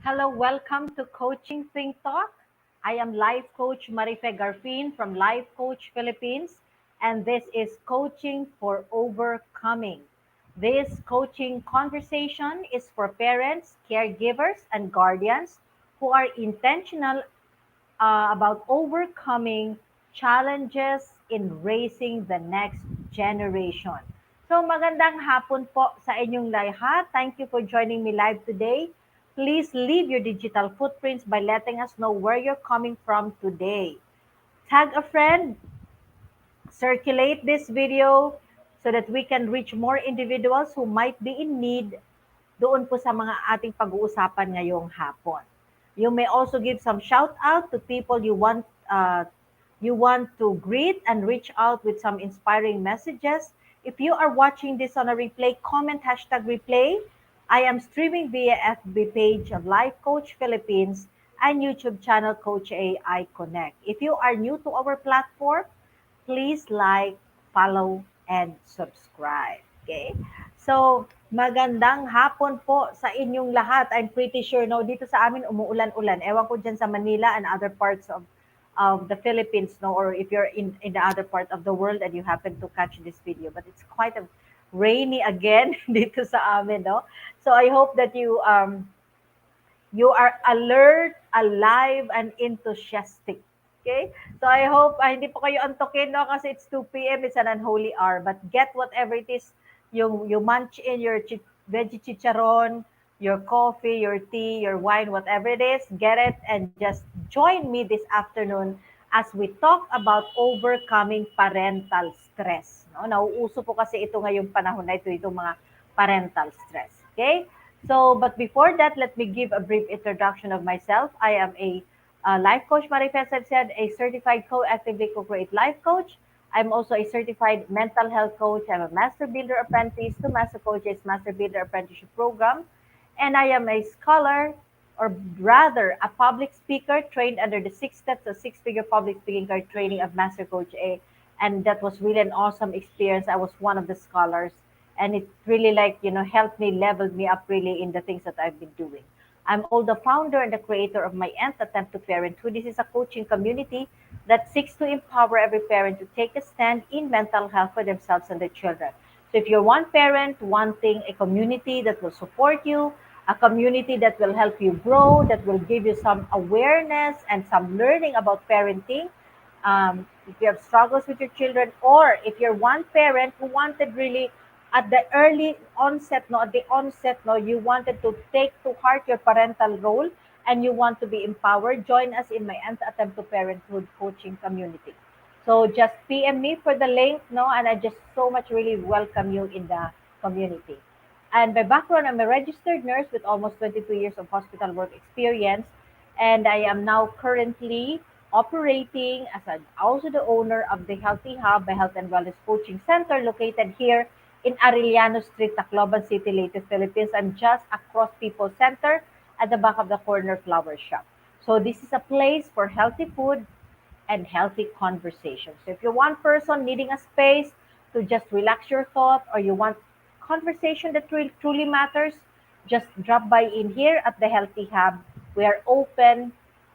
Hello, welcome to Coaching Think Talk. I am Life Coach Marife Garfin from Life Coach Philippines, and this is Coaching for Overcoming. This coaching conversation is for parents, caregivers, and guardians who are intentional about overcoming challenges in raising the next generation. So magandang hapon po sa inyong lahat. Thank you for joining me live today. Please leave your digital footprints by letting us know where you're coming from today. Tag a friend, circulate this video so that we can reach more individuals who might be in need doon po sa mga ating pag-uusapan ngayong hapon. You may also give some shout out to people you want to greet and reach out with some inspiring messages. If you are watching this on a replay, comment hashtag replay. I am streaming via FB page of Life Coach Philippines and YouTube channel Coach AI Connect. If you are new to our platform, please like, follow, and subscribe. Okay? So, magandang hapon po sa inyong lahat. I'm pretty sure, no, dito sa amin umuulan-ulan. Ewan ko dyan sa Manila and other parts of the Philippines, no, or if you're in the other part of the world and you happen to catch this video. But it's quite a rainy again dito sa amin, no? So, I hope that you are alert, alive, and enthusiastic. Okay? So I hope hindi po kayo antokin, no? Kasi it's 2 p.m. It's an unholy hour. But get whatever it is, you munch in your veggie chicharon, your coffee, your tea, your wine, whatever it is, get it and just join me this afternoon as we talk about overcoming parental stress. No? Nauuso po kasi ito ngayong panahon na ito, itong mga parental stress. Okay? So, but before that, let me give a brief introduction of myself. I am a life coach, Marife has said, a certified co-actively co-create life coach. I'm also a certified mental health coach. I'm a master builder apprentice to master coaches, master builder apprenticeship program. And I am a scholar, or rather a public speaker trained under the 6 steps of six-figure public speaking training of Master Coach A. And that was really an awesome experience. I was one of the scholars and it really helped me, leveled me up really in the things that I've been doing. I'm also the founder and the creator of my Nth Attempt to Parenthood. This is a coaching community that seeks to empower every parent to take a stand in mental health for themselves and their children. So if you're one parent wanting a community that will support you, a community that will help you grow, that will give you some awareness and some learning about parenting, if you have struggles with your children, or if you're one parent who wanted really at the early onset, no, at the onset, no, you wanted to take to heart your parental role and you want to be empowered, join us in my Nth Attempt to Parenthood coaching community. So just PM me for the link, no, and I just so much really welcome you in the community. And by background, I'm a registered nurse with almost 22 years of hospital work experience, and I am now currently operating as also the owner of the Healthy Hub, a health and wellness coaching center located here in Arellano Street, Tacloban City, Leyte, Philippines. I'm just across People Center at the back of the corner flower shop. So this is a place for healthy food and healthy conversation. So if you're one person needing a space to just relax your thought or you want conversation that truly matters, just drop by in here at the Healthy Hub. We are open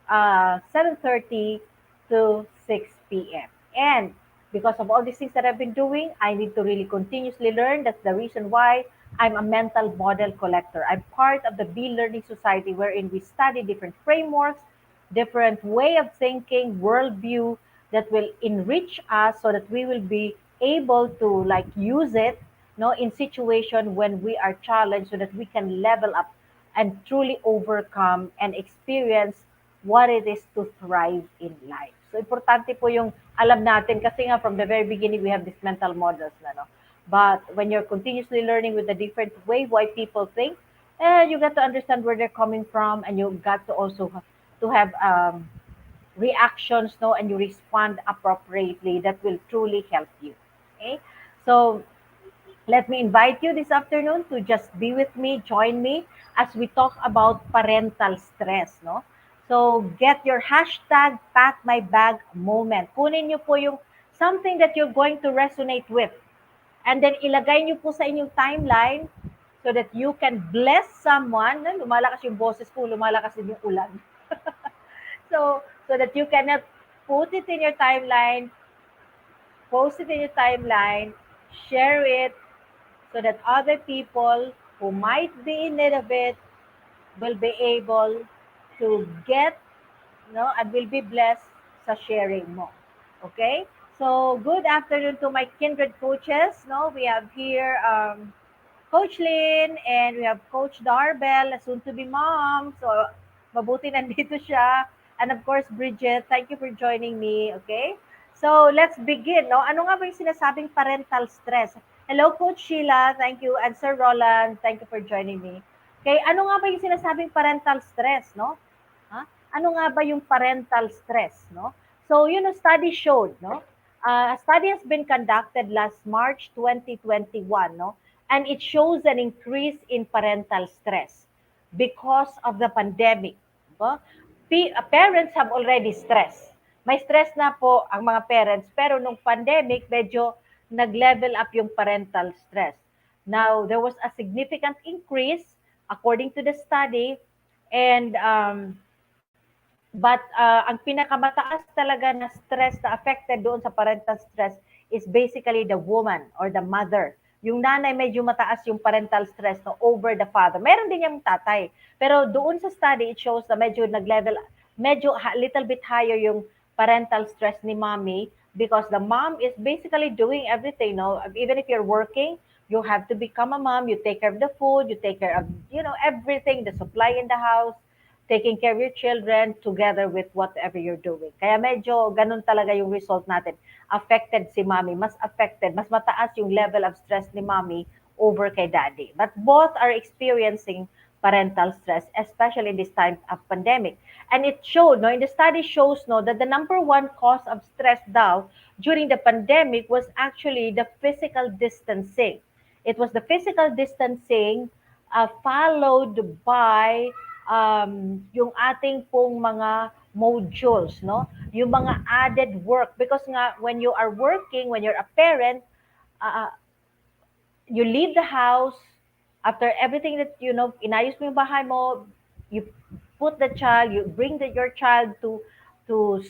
7:30 to 6 p.m. And because of all these things that I've been doing, I need to really continuously learn. That's the reason why I'm a mental model collector. I'm part of the Be Learning Society wherein we study different frameworks, different way of thinking, worldview that will enrich us so that we will be able to use it no in situation when we are challenged so that we can level up and truly overcome and experience what it is to thrive in life. So importante po yung alam natin kasi nga from the very beginning we have these mental models na no. But when you're continuously learning with the different way why people think, you got to understand where they're coming from and you got to also to have reactions no and you respond appropriately that will truly help you. Okay? So let me invite you this afternoon to just be with me, join me as we talk about parental stress, no? So get your hashtag pack my bag moment. Kunin niyo po yung something that you're going to resonate with. And then ilagay niyo po sa inyong timeline. so that you can bless someone. Lumalakas yung boses ko, lumalakas din yung ulan. So that you can put it in your timeline, post it in your timeline, share it, so that other people who might be in need of it will be able to get, and will be blessed sa sharing mo. Okay? So, good afternoon to my kindred coaches. No, we have here Coach Lynn, and we have Coach Darbel, a soon-to-be mom. So, mabuti nandito siya. And of course, Bridget, thank you for joining me. Okay? So, let's begin. No? Ano nga ba yung sinasabing parental stress? Hello, Coach Sheila. Thank you. And Sir Roland, thank you for joining me. Okay, ano nga ba yung sinasabing parental stress, no? Ha? Ano nga ba yung parental stress, no? So, study showed, no? A study has been conducted last March 2021, no? And it shows an increase in parental stress because of the pandemic. No? Parents have already stress. May stress na po ang mga parents, pero nung pandemic, medyo nag-level up yung parental stress. Now, there was a significant increase according to the study, and but ang pinakamataas talaga na stress na affected doon sa parental stress is basically the woman or the mother. Yung nanay medyo mataas yung parental stress no, over the father. Meron din yung tatay. Pero doon sa study, it shows na medyo nag-level, medyo little bit higher yung parental stress ni mommy because the mom is basically doing everything. No? Even if you're working, you have to become a mom. You take care of the food, you take care of, everything, the supply in the house, taking care of your children together with whatever you're doing. Kaya medyo ganun talaga yung result natin. Affected si mommy, mas affected, mas mataas yung level of stress ni mommy over kay daddy. But both are experiencing parental stress, especially in this time of pandemic. And it showed, no, in the study shows, no, that the number one cause of stress daw during the pandemic was actually the physical distancing. It was the physical distancing followed by yung ating pong mga modules, no? Yung mga added work. Because nga, when you are working, when you're a parent, uh, you leave the house, after everything that, inayos mo yung bahay mo, you put the child, you bring your child to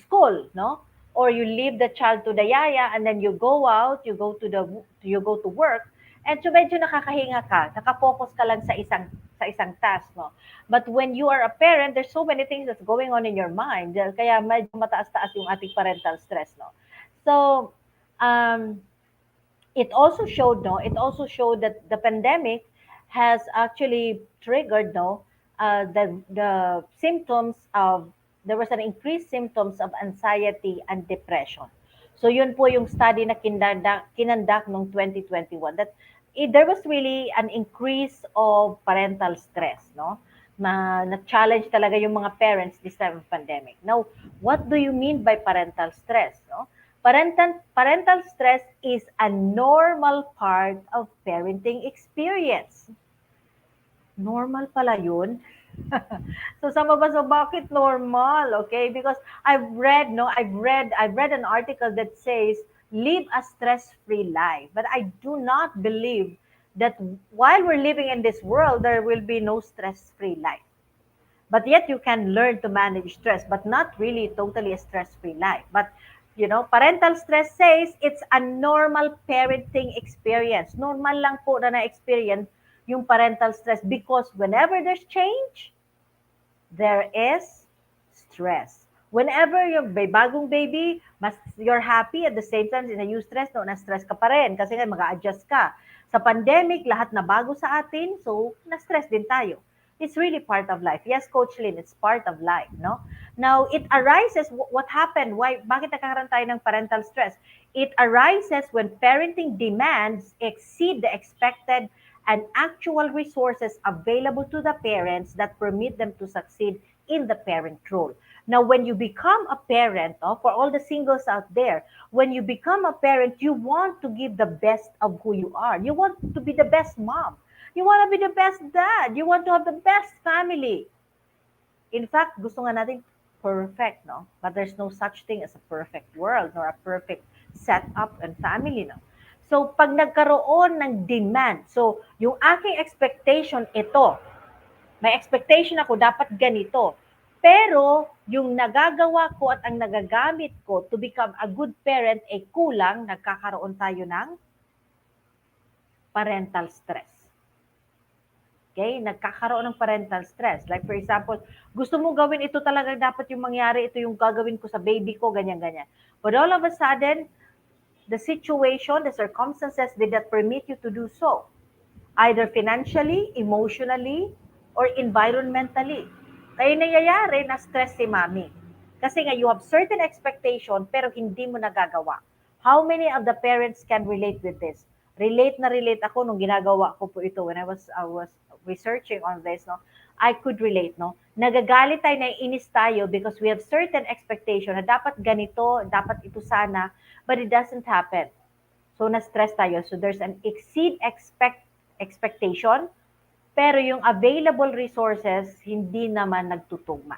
school, no? Or you leave the child to the yaya, and then you go out, you go to work, and so medyo nakakahinga ka, nakafocus ka lang sa isang task, no? But when you are a parent, there's so many things that's going on in your mind, kaya medyo mataas-taas yung ating parental stress, no? So, um, it also showed that the pandemic has actually triggered the symptoms of there was an increased symptoms of anxiety and depression. So yun po yung study na kinandak noong 2021 that there was really an increase of parental stress, no? Na-challenge talaga yung mga parents this time of pandemic. Now, what do you mean by parental stress, no? Parental stress is a normal part of parenting experience. Normal pala yun. So some of us, so bakit normal? Okay, because I've read an article that says live a stress-free life. But I do not believe that while we're living in this world, there will be no stress-free life. But yet you can learn to manage stress, but not really totally a stress-free life. But parental stress says it's a normal parenting experience. Normal lang po na na-experience yung parental stress because whenever there's change, there is stress. Whenever yung may bagong baby, mas you're happy at the same time na you stress, no, na-stress ka pa rin kasi nga mag-a-adjust ka. Sa pandemic, lahat na bago sa atin, so na-stress din tayo. It's really part of life. Yes, Coach Lynn, it's part of life, no? Now, it arises, what happened? Bakit nagkakaroon tayo ng parental stress? It arises when parenting demands exceed the expected and actual resources available to the parents that permit them to succeed in the parent role. Now, when you become a parent, for all the singles out there, when you become a parent, you want to give the best of who you are. You want to be the best mom. You want to be the best dad. You want to have the best family. In fact, gusto nga natin perfect, no? But there's no such thing as a perfect world nor a perfect setup and family, no? So, pag nagkaroon ng demand, so, yung aking expectation ito, may expectation ako, dapat ganito. Pero, yung nagagawa ko at ang nagagamit ko to become a good parent ay kulang, nagkakaroon tayo ng parental stress. Okay? Nagkakaroon ng parental stress. Like for example, gusto mo gawin ito talaga dapat yung mangyari, ito yung gagawin ko sa baby ko, ganyan-ganyan. But all of a sudden, the situation, the circumstances did not permit you to do so. Either financially, emotionally, or environmentally. Kaya nangyayari na stress si mami. Kasi nga, you have certain expectation pero hindi mo nagagawa. How many of the parents can relate with this? Relate na relate ako nung ginagawa ko po ito when I was researching on this, no? I could relate, no? Nagagalit tayo, naiinis tayo because we have certain expectation na dapat ganito, dapat ito sana, but it doesn't happen. So, na-stress tayo. So, there's an exceed expectation, pero yung available resources, hindi naman nagtutugma.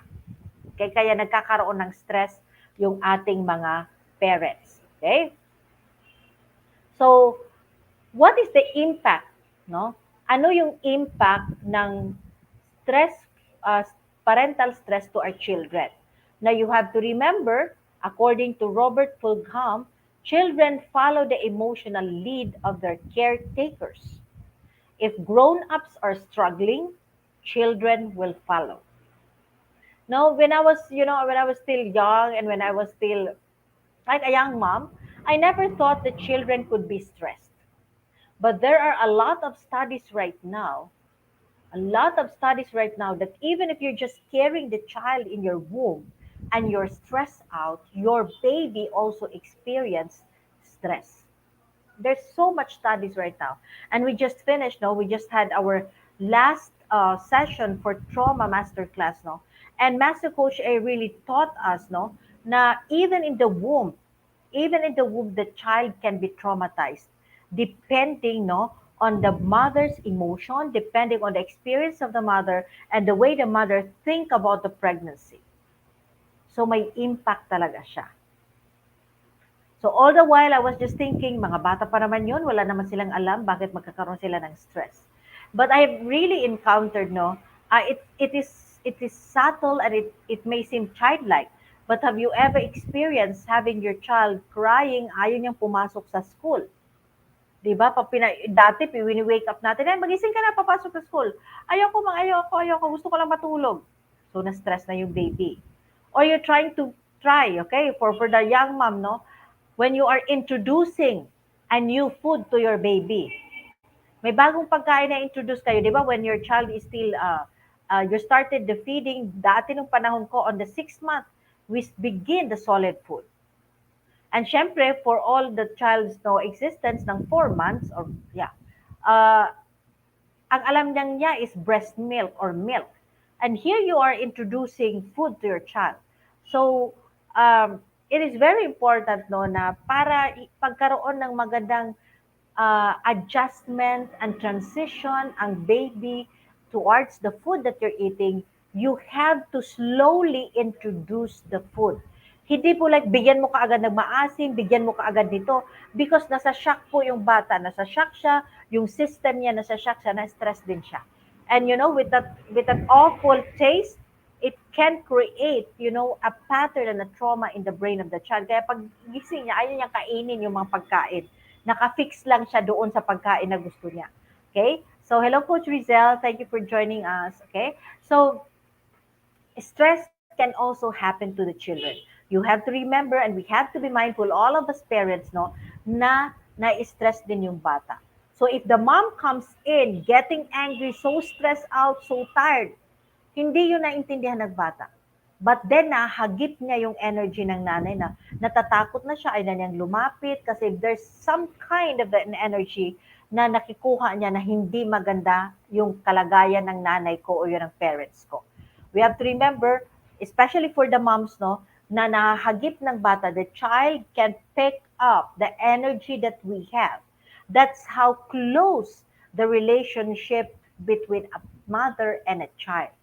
Okay? Kaya nagkakaroon ng stress yung ating mga parents. Okay? So, what is the impact? No? Ano yung impact ng stress, uh, parental stress to our children? Now, you have to remember, according to Robert Fulgham, children follow the emotional lead of their caretakers. If grown-ups are struggling, children will follow. Now, when I was still young and when I was still like a young mom, I never thought that children could be stressed. But there are a lot of studies right now that even if you're just carrying the child in your womb and you're stressed out, your baby also experience stress. There's so much studies right now, and we just finished, no, we just had our last session for trauma masterclass, no, and master coach A really taught us, no, na even in the womb the child can be traumatized depending, no, on the mother's emotion, depending on the experience of the mother and the way the mother think about the pregnancy. So may impact talaga siya. So all the while, I was just thinking, mga bata pa naman yun, wala naman silang alam bakit magkakaroon sila ng stress. But I have really encountered, no, it is subtle and it may seem childlike. But have you ever experienced having your child crying, ayaw niyang pumasok sa school? Di ba? Dati, wini-wake up natin, ay, magising ka na, papasok sa school. Ayoko, gusto ko lang matulog. So, na-stress na yung baby. Or you're trying to okay, for the young mom, no? When you are introducing a new food to your baby, may bagong pagkain na introduce kayo, di ba? When your child is still, you started the feeding, dati nung panahon ko, on the 6th month, we begin the solid food. And syempre, for all the child's no existence ng 4 months, or yeah, uh, ang alam niya is breast milk or milk. And here you are introducing food to your child. So, it is very important, no, na para pagkaroon ng magandang adjustment and transition ang baby towards the food that you're eating, you have to slowly introduce the food. Hindi po like bigyan mo kaagad ng maasim, bigyan mo kaagad nito because nasa shock po yung bata, nasa shock siya, yung system niya nasa shock siya, na-stress din siya. And with that awful taste, it can create, a pattern and a trauma in the brain of the child. Kaya pag gising niya, ayaw niya kainin yung mga pagkain. Nakafix lang siya doon sa pagkain na gusto niya. Okay? So, hello Coach Rizel. Thank you for joining us. Okay? So, stress can also happen to the children. You have to remember and we have to be mindful, all of us parents, no, na na-stress din yung bata. So, if the mom comes in getting angry, so stressed out, so tired, hindi yun naintindihan ng bata. But then, nahagip niya yung energy ng nanay na natatakot na siya, ay na niyang lumapit kasi there's some kind of an energy na nakikuha niya na hindi maganda yung kalagayan ng nanay ko o yun ng parents ko. We have to remember, especially for the moms, no, na nahagip ng bata, the child can pick up the energy that we have. That's how close the relationship between a mother and a child.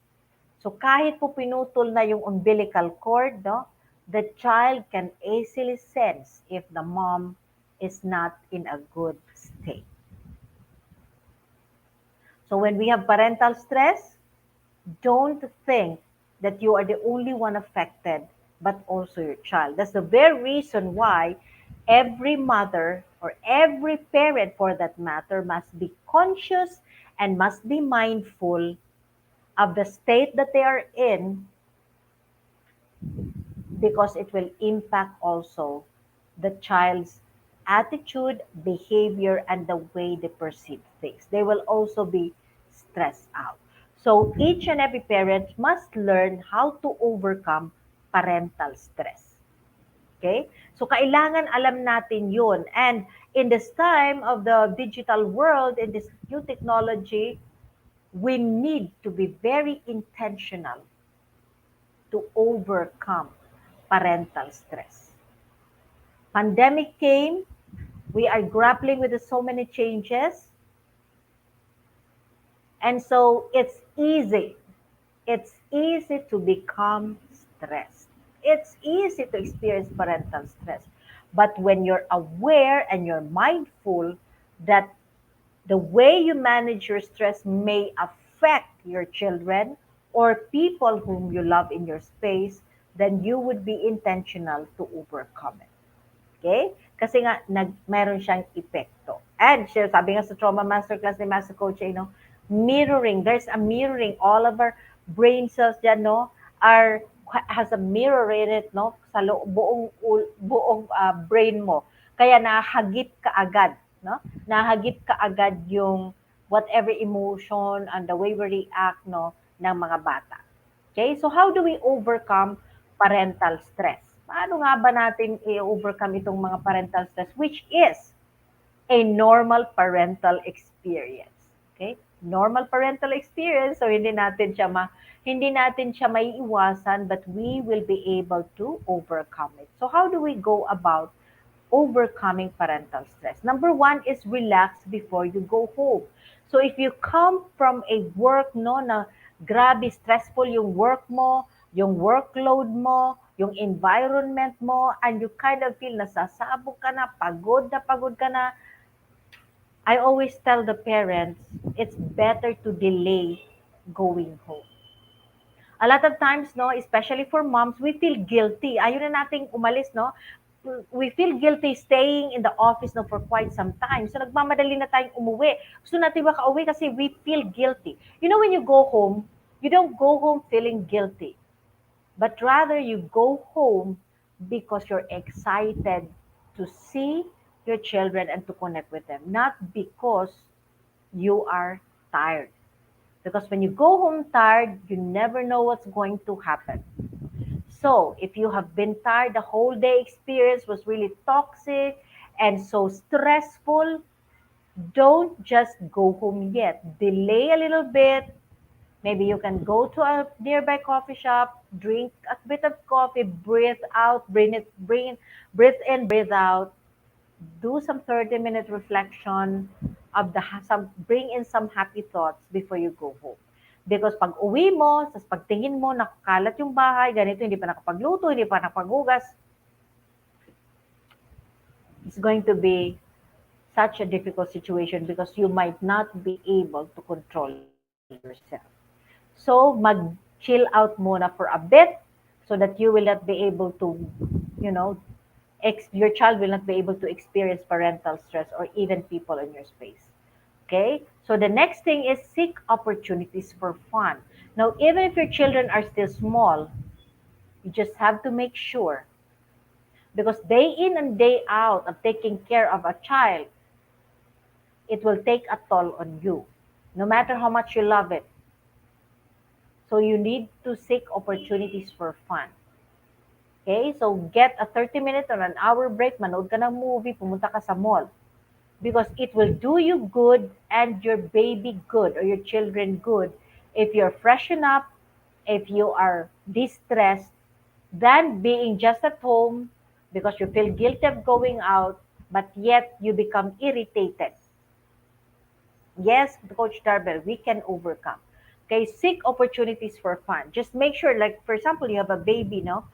So kahit po pinutol na yung umbilical cord, no, the child can easily sense if the mom is not in a good state. So when we have parental stress, don't think that you are the only one affected, but also your child. That's the very reason why every mother or every parent for that matter must be conscious and must be mindful of the state that they are in because it will impact also the child's attitude, behavior, and the way they perceive things. They will also be stressed out. So each and every parent must learn how to overcome parental stress. Okay? So kailangan alam natin yun. And in this time of the digital world, in this new technology, we need to be very intentional to overcome parental stress. Pandemic came, we are grappling with so many changes, and so it's easy to become stressed. It's easy to experience parental stress. But when you're aware and you're mindful that the way you manage your stress may affect your children or people whom you love in your space, then you would be intentional to overcome it. Okay? Kasi nga, meron siyang epekto. And siya, sabi nga sa trauma masterclass ni Master Coach, mirroring. There's a mirroring. All of our brain cells dyan, no, are has a mirror in it, no, sa buong brain mo. Kaya nahagip ka agad, no? Nahagip ka agad yung whatever emotion and the way we react, no, ng mga bata. Okay? So how do we overcome parental stress? Paano nga ba natin i-overcome itong mga parental stress which is a normal parental experience. Okay? Normal parental experience, so hindi natin siya maiiwasan, but we will be able to overcome it. So how do we go about overcoming parental stress? Number one is relax before you go home. So if you come from a work, no, na grabe stressful yung work mo, yung workload mo, yung environment mo, and you kind of feel nasasabog ka na pagod ka na, I always tell the parents, it's better to delay going home. A lot of times, no, especially for moms, we feel guilty. Ayaw na nating umalis, no? We feel guilty staying in the office, no, for quite some time. So nagmamadali na tayong umuwi. Gusto natin makauwi kasi we feel guilty. You know, when you go home, you don't go home feeling guilty, but rather you go home because you're excited to see your children and to connect with them, not because you are tired. Because when you go home tired, you never know what's going to happen. So, if you have been tired, the whole day experience was really toxic and so stressful, don't just go home yet. Delay a little bit. Maybe you can go to a nearby coffee shop, drink a bit of coffee, breathe out, breathe in, breathe out, do some 30-minute reflection of some bring in some happy thoughts before you go home. Because pag uwi mo, sa pagtingin mo, nakakalat yung bahay, ganito, hindi pa nakapagluto, hindi pa nakapaghugas, it's going to be such a difficult situation because you might not be able to control yourself. So, mag-chill out muna for a bit so that you will not be able to, you know, your child will not be able to experience parental stress or even people in your space. Okay? So the next thing is seek opportunities for fun. Now, even if your children are still small, you just have to make sure because day in and day out of taking care of a child, it will take a toll on you, no matter how much you love it. So you need to seek opportunities for fun. Okay? So get a 30-minute or an hour break, manood ka ng movie, pumunta ka sa mall. Because it will do you good and your baby good or your children good if you're freshen up, if you are distressed, than being just at home because you feel guilty of going out, but yet you become irritated. Yes, Coach Darbel, we can overcome. Okay, seek opportunities for fun. Just make sure, like for example, you have a baby, no?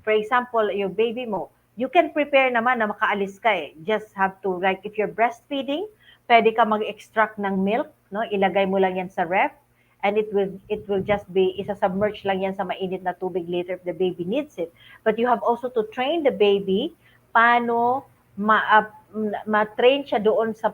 For example, your baby mo, You can prepare naman na makaalis ka eh. Just have to, like, if you're breastfeeding, pwede ka mag-extract ng milk, no? Ilagay mo lang yan sa ref, and it will just be, isa-submerge lang yan sa mainit na tubig later if the baby needs it. But you have also to train the baby paano ma-train siya doon sa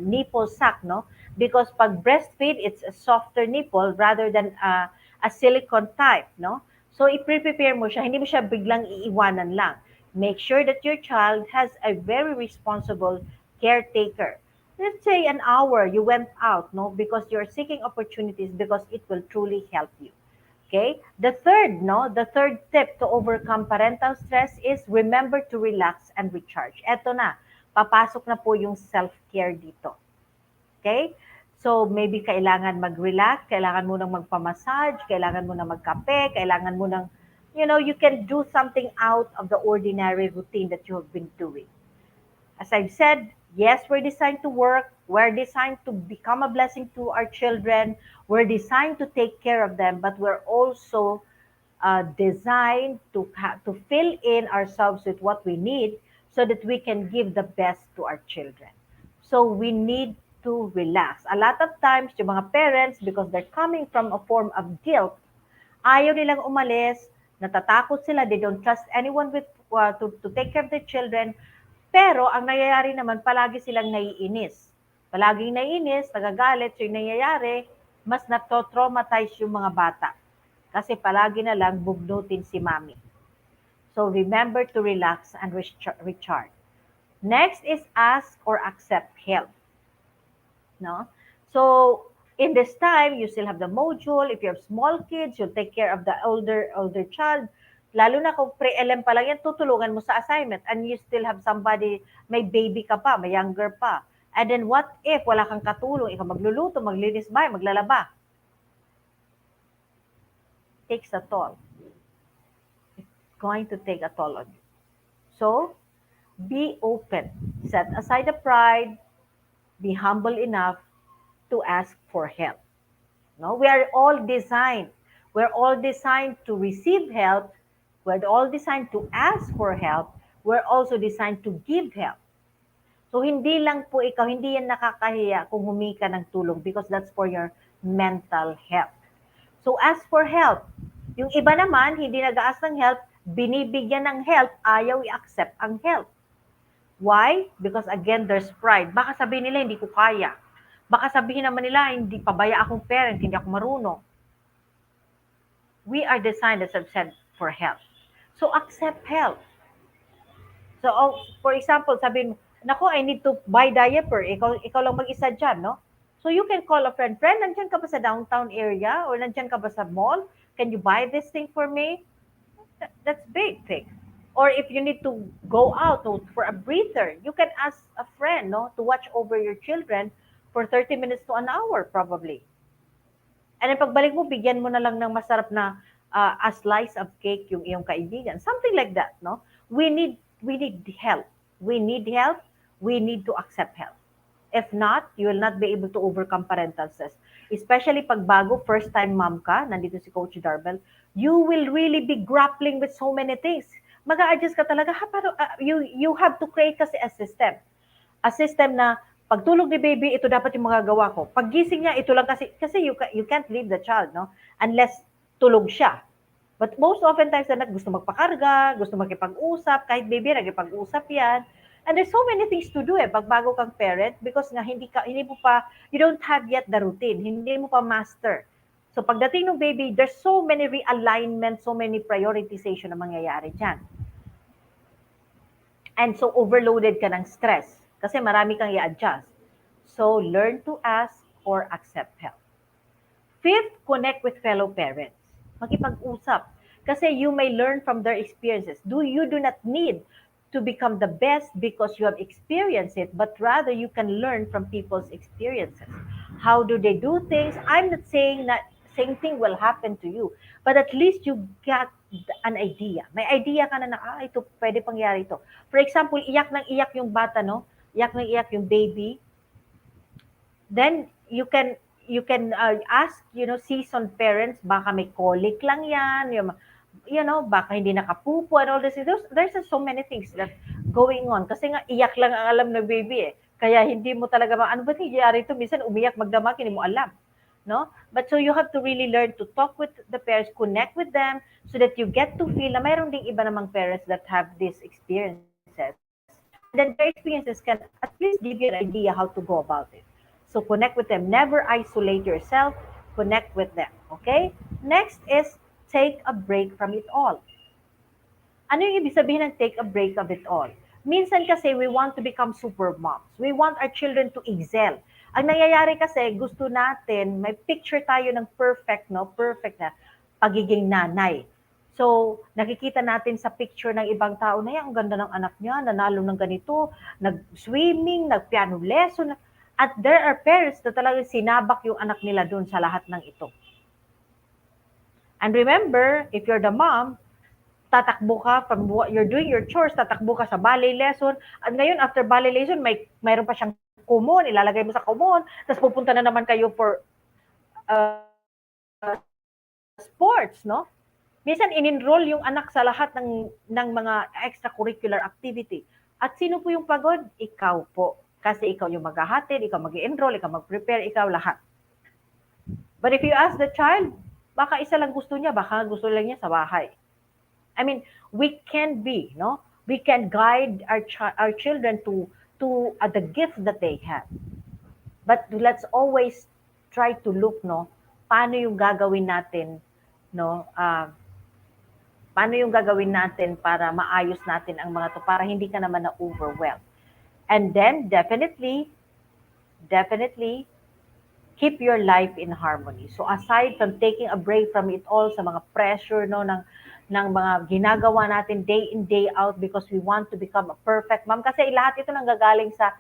nipple sac, no? Because pag breastfeed, it's a softer nipple rather than a silicone type, no? So, i-prepare mo siya, hindi mo siya biglang iiwanan lang. Make sure that your child has a very responsible caretaker. Let's say an hour you went out, no, because you're seeking opportunities because it will truly help you. Okay? The third, no, the third tip to overcome parental stress is remember to relax and recharge. Eto na, papasok na po yung self-care dito. Okay? So, maybe kailangan mag-relax, kailangan mo nang magpamassage, kailangan mo nang magkape, kailangan mo nang, you can do something out of the ordinary routine that you have been doing. As I've said, yes, we're designed to work, we're designed to become a blessing to our children, we're designed to take care of them, but we're also designed to fill in ourselves with what we need so that we can give the best to our children. So we need to relax. A lot of times, yung mga parents, because they're coming from a form of guilt, ayaw nilang umalis, natatakot sila, they don't trust anyone to take care of their children, pero ang nangyayari naman, palagi silang naiinis. Palaging naiinis, nagagalit, so yung nangyayari, mas nato-traumatize yung mga bata. Kasi palagi na lang bugnutin si mami. So remember to relax and recharge. Next is ask or accept help. No? So in this time, you still have the module. If you have small kids, you'll take care of the older child. Lalo na kung pre-LM pa lang yan, tutulungan mo sa assignment and you still have somebody, may baby ka pa, may younger pa. And then what if wala kang katulong, ikaw magluluto, maglinis bahay, maglalaba? Takes a toll. It's going to take a toll on you. So, be open. Set aside the pride. Be humble enough to ask for help. No, we are all designed. We're all designed to receive help. We're all designed to ask for help. We're also designed to give help. So hindi lang po ikaw, hindi yan nakakahiya kung humingi ka ng tulong because that's for your mental health. So ask for help. Yung iba naman, hindi nag-ask ng help, binibigyan ng help, ayaw i-accept ang help. Why? Because again, there's pride. Baka sabihin nila, hindi ko kaya. Baka sabihin naman nila, hindi pabaya akong parent, hindi ako marunong. We are designed, as I've said, for help. So accept help. So, for example, sabihin mo, nako, I need to buy diaper. Ikaw lang mag-isa dyan, no? So you can call a friend. Friend, nandyan ka ba sa downtown area? Or nandyan ka ba sa mall? Can you buy this thing for me? That's big thing. Or if you need to go out for a breather, you can ask a friend, no, to watch over your children for 30 minutes to an hour probably. And then pagbalik mo, bigyan mo na lang ng masarap na a slice of cake yung iyong kaibigan. Something like that, no? We need help. We need help. We need to accept help. If not, you will not be able to overcome parental stress. Especially pag bago, first time mom ka, nandito si Coach Darbel, you will really be grappling with so many things. Mag-a-adjust ka talaga. You have to create kasi a system. A system na pagtulog ni baby, ito dapat yung magagawa ko. Paggising niya, ito lang kasi you can't leave the child, no? Unless tulog siya. But most often times, gusto magpakarga, gusto makipag-usap, kahit baby, nagipag-usap yan. And there's so many things to do pag bago kang parent because nga hindi mo pa, you don't have yet the routine, hindi mo pa master. So pagdating ng baby, there's so many realignment, so many prioritization na mangyayari dyan. And so overloaded ka ng stress kasi marami kang i-adjust. So learn to ask or accept help. Fifth, connect with fellow parents. Makipag-usap. Kasi you may learn from their experiences. You do not need to become the best because you have experienced it, but rather you can learn from people's experiences. How do they do things? I'm not saying that same thing will happen to you, but at least you got an idea. May idea ka na ito, pwede pangyari ito. For example, iyak ng iyak yung bata, no? Iyak ng iyak yung baby. Then you can ask, seasoned parents, baka may colic lang yan, baka hindi nakapupo and all this. There's so many things that going on. Kasi nga, iyak lang ang alam ng baby eh. Kaya hindi mo talaga, ano ba nangyayari ito? Minsan umiyak, magdamag, hindi mo alam. No? But so you have to really learn to talk with the parents, connect with them, so that you get to feel na mayroon ding iba namang parents that have these experiences. And then their experiences can at least give you an idea how to go about it. So connect with them. Never isolate yourself. Connect with them. Okay? Next is take a break from it all. Ano yung ibig sabihin ng take a break of it all? Minsan kasi we want to become super moms. We want our children to excel. Ang nangyayari kasi, gusto natin, may picture tayo ng perfect, no? Perfect na pagiging nanay. So, nakikita natin sa picture ng ibang tao na yan, ang ganda ng anak niya, nanalo ng ganito, nag-swimming, nag-piano lesson. At there are parents na talagang sinabak yung anak nila dun sa lahat ng ito. And remember, if you're the mom, tatakbo ka from what you're doing your chores, tatakbo ka sa ballet lesson. At ngayon, after ballet lesson, mayroon pa siyang kumon, ilalagay mo sa kumon, tapos pupunta na naman kayo for sports, no? Minsan, in-enroll yung anak sa lahat ng mga extracurricular activity. At sino po yung pagod? Ikaw po. Kasi ikaw yung maghahatid, ikaw mag-enroll, ikaw mag-prepare, ikaw lahat. But if you ask the child, baka isa lang gusto niya, baka gusto lang niya sa bahay. I mean, we can be, no? We can guide our children to the gift that they have. But let's always try to look, no? Paano yung gagawin natin, no? Paano yung gagawin natin para maayos natin ang mga to para hindi ka naman na overwhelmed. And then definitely keep your life in harmony. So aside from taking a break from it all sa mga pressure no ng mga ginagawa natin day in day out because we want to become a perfect mom kasi lahat ito nanggagaling sa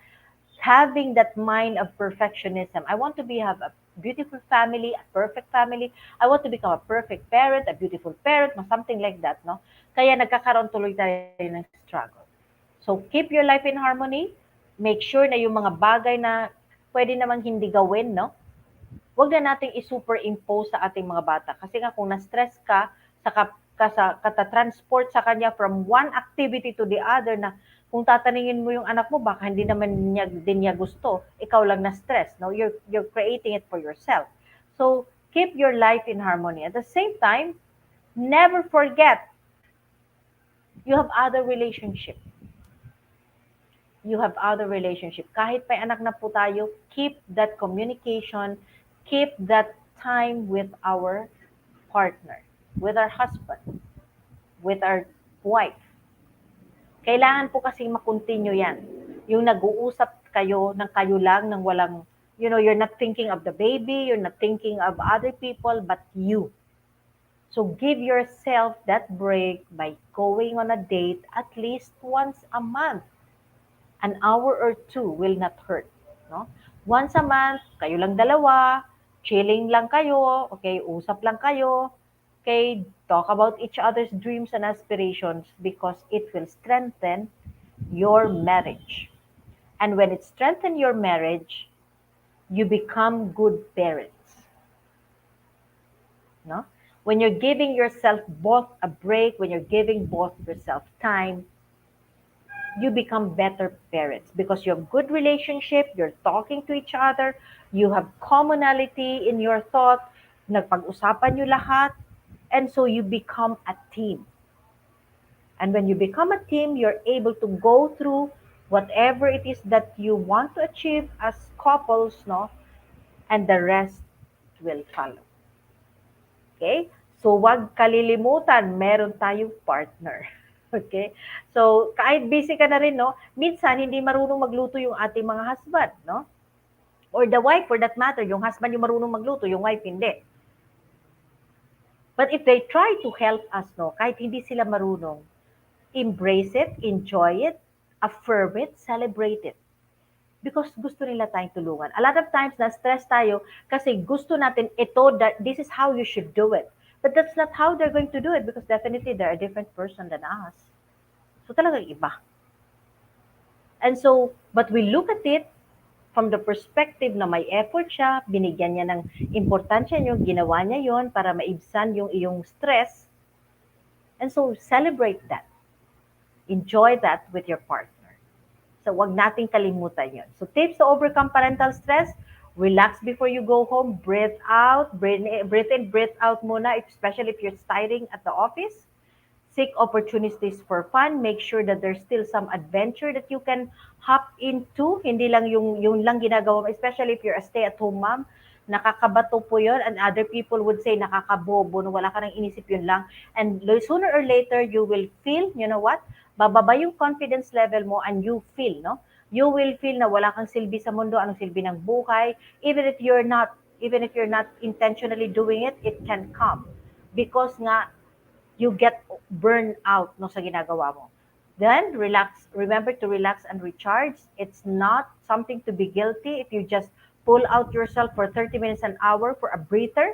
having that mind of perfectionism. I want to have a beautiful family, a perfect family. I want to become a perfect parent, a beautiful parent, something like that, no? Kaya nagkakaroon tuloy tayo ng struggle. So keep your life in harmony. Make sure na yung mga bagay na pwede namang hindi gawin, no? Huwag na nating i-superimpose sa ating mga bata. Kasi nga kung na-stress ka, sa kata-transport sa kanya from one activity to the other na kung tatanungin mo yung anak mo, baka hindi naman niya gusto, ikaw lang na-stress. No? You're creating it for yourself. So, keep your life in harmony. At the same time, never forget, you have other relationship. You have other relationship. Kahit may anak na po tayo, keep that communication, keep that time with our partner, with our husband, with our wife. Kailangan po kasi makontinue yan. Yung nag-uusap kayo ng kayo lang, ng walang, you're not thinking of the baby, you're not thinking of other people, but you. So give yourself that break by going on a date at least once a month. An hour or two will not hurt. No? Once a month, kayo lang dalawa, chilling lang kayo, okay, usap lang kayo, okay, talk about each other's dreams and aspirations because it will strengthen your marriage. And when it strengthens your marriage, you become good parents. No? When you're giving yourself both a break, when you're giving both yourself time, you become better parents because you have good relationship, you're talking to each other, you have commonality in your thought, nagpag-usapan nyo lahat, and so you become a team. And when you become a team, you're able to go through whatever it is that you want to achieve as couples, no? And the rest will follow. Okay? So, wag kalilimutan, meron tayong partner. Okay? So, kahit busy ka na rin, no? Minsan, hindi marunong magluto yung ating mga husband, no? Or the wife, for that matter. Yung husband yung marunong magluto, yung wife hindi. But if they try to help us, no? Kahit hindi sila marunong, embrace it, enjoy it, affirm it, celebrate it. Because gusto nila tayong tulungan. A lot of times, na-stress tayo kasi gusto natin ito, that this is how you should do it. But that's not how they're going to do it because definitely they're a different person than us. So talagang iba. And so, but we look at it from the perspective na may effort siya, binigyan niya ng importansya niyo, ginawa niya yon para maibsan yung iyong stress. And so celebrate that. Enjoy that with your partner. So wag nating kalimutan yun. So tips to overcome parental stress, relax before you go home, breathe out, breathe in, breathe out muna, especially if you're tiring at the office. Seek opportunities for fun. Make sure that there's still some adventure that you can hop into. Hindi lang yung lang ginagawa mo, especially if you're a stay-at-home mom. Nakakabato po yun, and other people would say nakakabobo, no, wala ka nang inisip yun lang. And sooner or later, you will feel, you know what, bababa yung confidence level mo, and you feel, no? You will feel na wala kang silbi sa mundo, anong silbi ng buhay. Even if you're not intentionally doing it, it can come. Because nga, you get burned out no sa ginagawa mo. Then relax. Remember to relax and recharge. It's not something to be guilty if you just pull out yourself for 30 minutes an hour for a breather.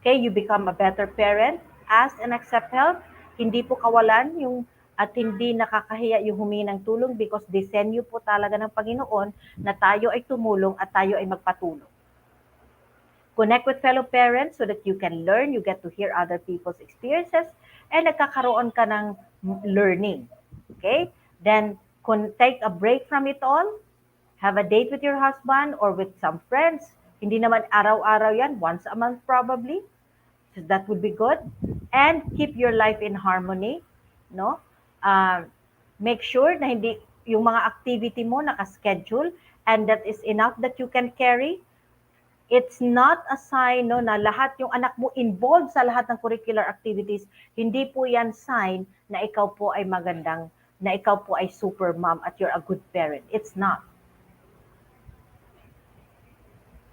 Okay, you become a better parent. Ask and accept help. Hindi po kawalan yung at hindi nakakahiya yung humingi ng tulong because disenyo po talaga ng Panginoon na tayo ay tumulong at tayo ay magpatulong. Connect with fellow parents so that you can learn, you get to hear other people's experiences, and nagkakaroon ka ng learning. Okay? Then, take a break from it all. Have a date with your husband or with some friends. Hindi naman araw-araw yan, once a month probably. So that would be good. And keep your life in harmony. No? Uh, Make sure na hindi yung mga activity mo naka-schedule and that is enough that you can carry. It's not a sign no, na lahat yung anak mo involved sa lahat ng curricular activities. Hindi po yan sign na ikaw po ay magandang, na ikaw po ay super mom at you're a good parent. It's not.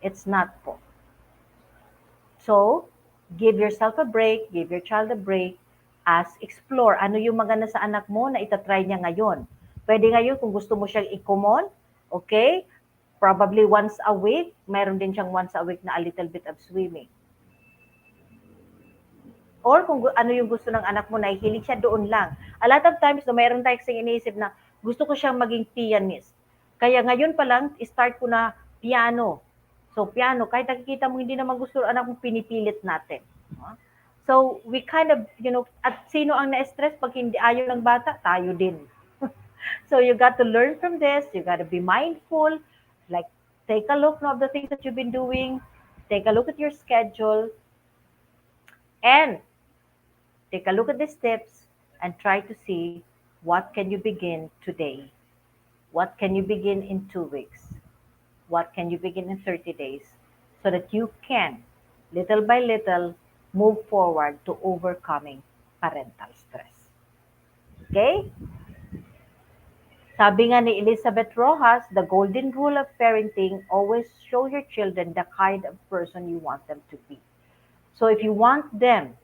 It's not po. So, give yourself a break, give your child a break, explore ano yung maganda sa anak mo na itatry niya ngayon. Pwede ngayon kung gusto mo siyang i-common, okay? Probably once a week, mayroon din siyang once a week na a little bit of swimming. Or kung ano yung gusto ng anak mo, nahihilig siya doon lang. A lot of times, no, mayroon tayo kasing iniisip na gusto ko siyang maging pianist. Kaya ngayon pa lang, start ko na piano. So, piano, kahit nakikita mo hindi naman gusto ng anak mo, pinipilit natin. So, we kind of, at sino ang na-stress pag hindi ayaw ng bata? Tayo din. So, you got to learn from this. You got to be mindful. Like, take a look of the things that you've been doing. Take a look at your schedule. And take a look at these tips and try to see what can you begin today. What can you begin in 2 weeks? What can you begin in 30 days? So that you can, little by little, move forward to overcoming parental stress. Okay? Sabi nga ni Elizabeth Rojas, the golden rule of parenting, always show your children the kind of person you want them to be. So if you want them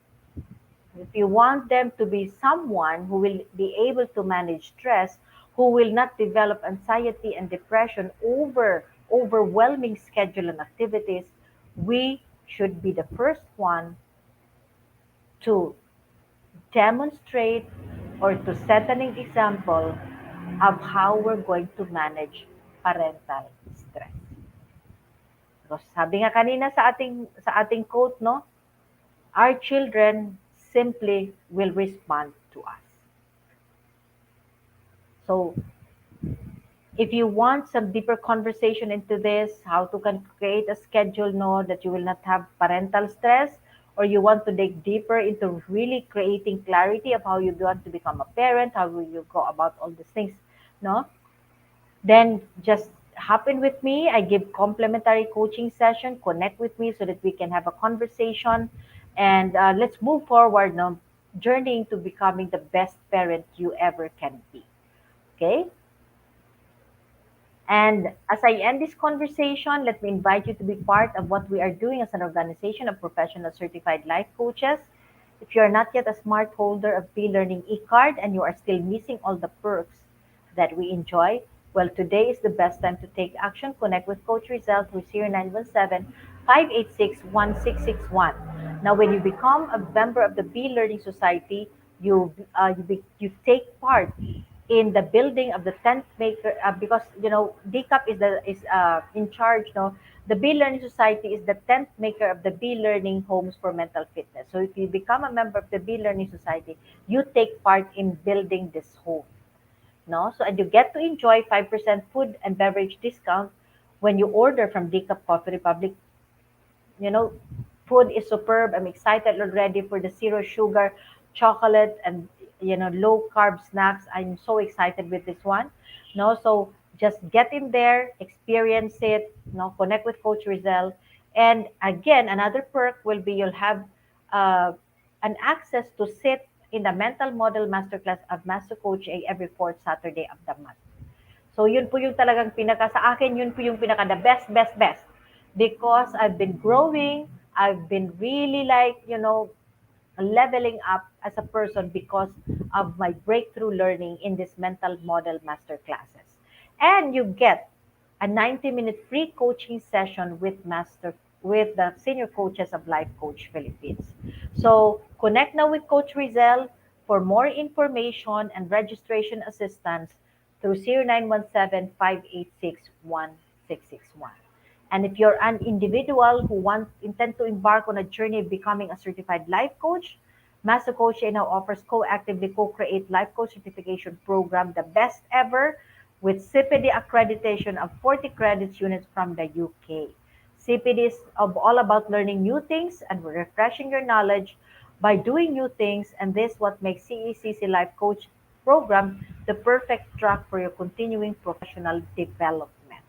to be someone who will be able to manage stress, who will not develop anxiety and depression over overwhelming schedule and activities, we should be the first one to demonstrate or to set an example of how we're going to manage parental stress. So, sabi nga kanina sa ating quote, no, our children simply will respond to us. So, if you want some deeper conversation into this, how to create a schedule, no, that you will not have parental stress, or you want to dig deeper into really creating clarity of how you want to become a parent, how will you go about all these things, no? Then just hop in with me. I give complimentary coaching session. Connect with me so that we can have a conversation, and let's move forward, no, journeying to becoming the best parent you ever can be. Okay. And as I end this conversation, let me invite you to be part of what we are doing as an organization of professional certified life coaches. If you are not yet a smart holder of P-Learning e-card and you are still missing all the perks that we enjoy, well, today is the best time to take action. Connect with Coach Rizal through 0917-586-1661. Now, when you become a member of the P-Learning Society, you take part in the building of the tent maker, because DCAP is in charge. No, the Bee Learning Society is the tent maker of the Bee Learning Homes for Mental Fitness. So if you become a member of the Bee Learning Society, you take part in building this home. No, so and you get to enjoy 5% food and beverage discount when you order from DCAP Coffee Republic. you know, Food is superb. I'm excited already for the zero sugar chocolate and low carb snacks. I'm so excited with this one. No, so just get in there, experience it, connect with Coach Rizal. And again, another perk will be you'll have uh, an access to sit in the mental model masterclass of Master Coach A every fourth Saturday of the month. So yun po yung talagang sa akin, yun po yung pinaka the best, best, best. Because I've been growing, I've been really like, leveling up as a person because of my breakthrough learning in this mental model master classes. And you get a 90-minute free coaching session with the senior coaches of Life Coach Philippines. So connect now with Coach Rizel for more information and registration assistance through 0917-586-1661. And if you're an individual who intend to embark on a journey of becoming a certified life coach, Master Coach now offers co-actively co-create life coach certification program, the best ever, with CPD accreditation of 40 credits units from the UK. CPD is all about learning new things and refreshing your knowledge by doing new things, and this what makes CECC Life Coach program the perfect track for your continuing professional development.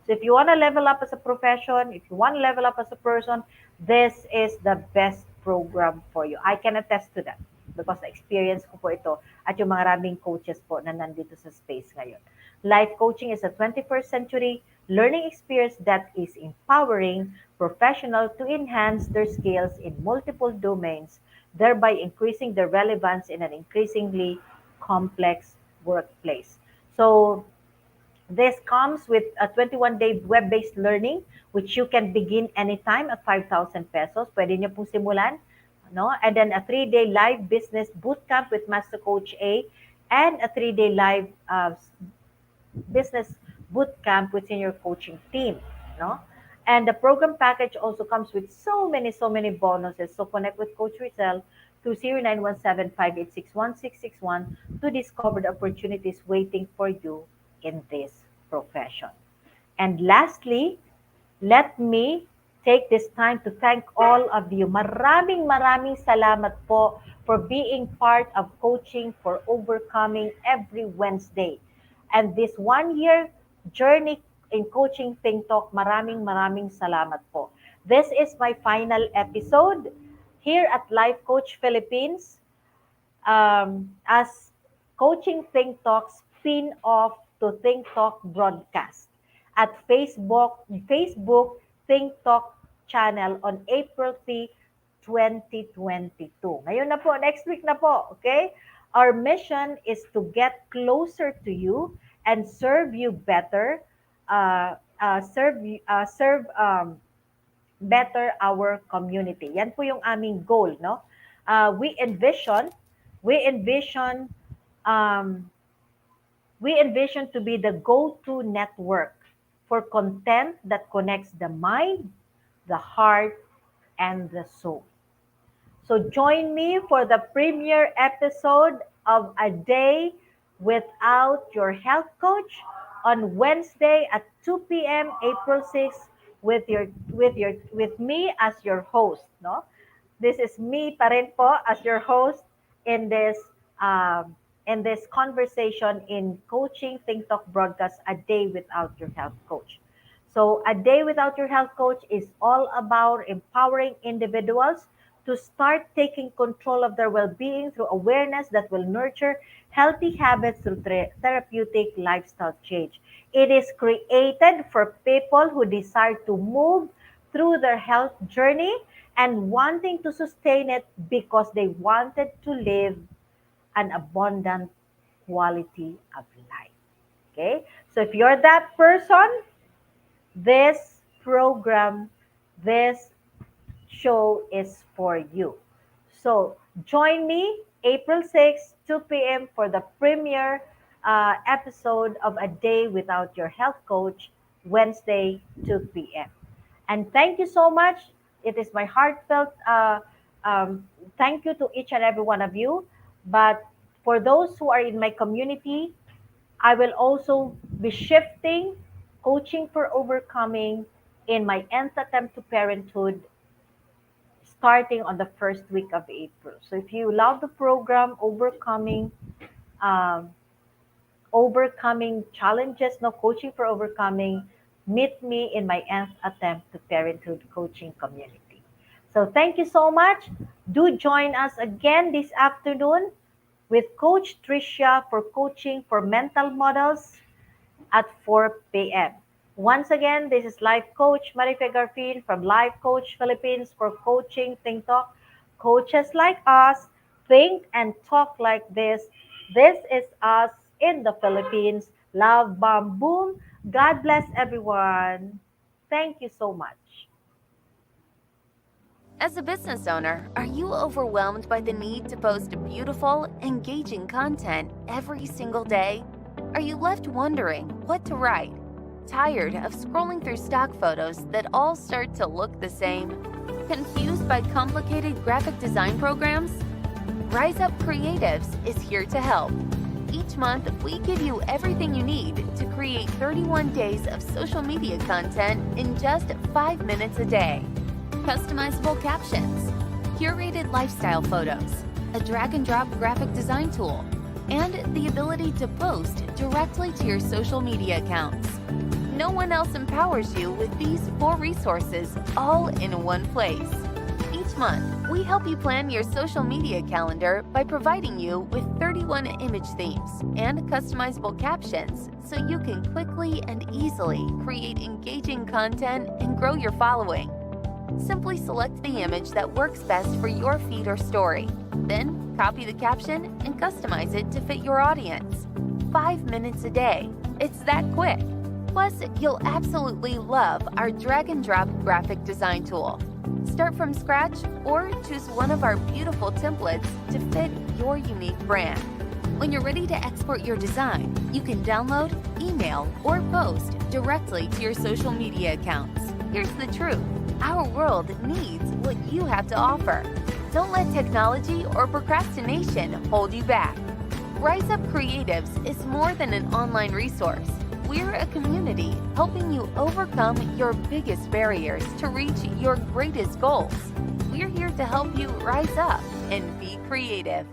So if you want to level up as a profession, if you want to level up as a person, this is the best program for you. I can attest to that because experience ko po ito at yung mga maraming coaches po na nandito sa space ngayon. Life coaching is a 21st century learning experience that is empowering professionals to enhance their skills in multiple domains, thereby increasing their relevance in an increasingly complex workplace. So this comes with a 21-day web-based learning which you can begin anytime at 5,000 pesos. Pwede niyo pong simulan. No? And then a 3-day live business bootcamp with Master Coach A and a 3-day live business bootcamp with senior coaching team. No? And the program package also comes with so many bonuses. So connect with Coach Rizal to 0917-586-1661 to discover the opportunities waiting for you in this profession. And lastly, let me take this time to thank all of you. Maraming salamat po for being part of Coaching for Overcoming every Wednesday. And this 1 year journey in Coaching Think Talk, maraming salamat po. This is my final episode here at Life Coach Philippines, as Coaching Think Talks spin-off to Think Talk broadcast at Facebook Think Talk channel on April 3, 2022. Ngayon na po, next week na po, okay? Our mission is to get closer to you and serve you better, serve better our community. Yan po yung aming goal, no? Uh, we envision, we envision, um, we envision to be the go-to network for content that connects the mind, the heart, and the soul. So join me for the premiere episode of A Day Without Your Health Coach on Wednesday at 2 p.m. April 6th with me as your host, no? This is me pa rin po as your host in this conversation in Coaching Think Talk broadcast, A Day Without Your Health Coach. So, A Day Without Your Health Coach is all about empowering individuals to start taking control of their well-being through awareness that will nurture healthy habits through therapeutic lifestyle change. It is created for people who desire to move through their health journey and wanting to sustain it because they wanted to live an abundant quality of life. Okay? So if you're that person, this program, this show is for you. So join me April 6th, 2 p.m. for the premiere episode of A Day Without Your Health Coach, Wednesday, 2 p.m. And thank you so much. It is my heartfelt um, thank you to each and every one of you. But for those who are in my community, I will also be shifting coaching for overcoming in my nth attempt to parenthood starting on the first week of April. So if you love the program um, overcoming challenges, no coaching for overcoming, meet me in my nth attempt to parenthood coaching community. So thank you so much. Do join us again this afternoon with Coach Tricia for coaching for mental models at 4 p.m. Once again, this is Life Coach Marife Garfin from Life Coach Philippines for Coaching Think Talk. Coaches like us think and talk like this. This is us in the Philippines. Love, bomb, boom. God bless everyone. Thank you so much. As a business owner, are you overwhelmed by the need to post beautiful, engaging content every single day? Are you left wondering what to write? Tired of scrolling through stock photos that all start to look the same? Confused by complicated graphic design programs? Rise Up Creatives is here to help. Each month, we give you everything you need to create 31 days of social media content in just 5 minutes a day. Customizable captions, curated lifestyle photos, a drag-and-drop graphic design tool, and the ability to post directly to your social media accounts. No one else empowers you with these 4 resources all in one place. Each month, we help you plan your social media calendar by providing you with 31 image themes and customizable captions so you can quickly and easily create engaging content and grow your following. Simply select the image that works best for your feed or story. Then, copy the caption and customize it to fit your audience. 5 minutes a day. It's that quick. Plus, you'll absolutely love our drag-and-drop graphic design tool. Start from scratch or choose one of our beautiful templates to fit your unique brand. When you're ready to export your design, you can download, email, or post directly to your social media accounts. Here's the truth. Our world needs what you have to offer. Don't let technology or procrastination hold you back. Rise Up Creatives is more than an online resource. We're a community helping you overcome your biggest barriers to reach your greatest goals. We're here to help you rise up and be creative.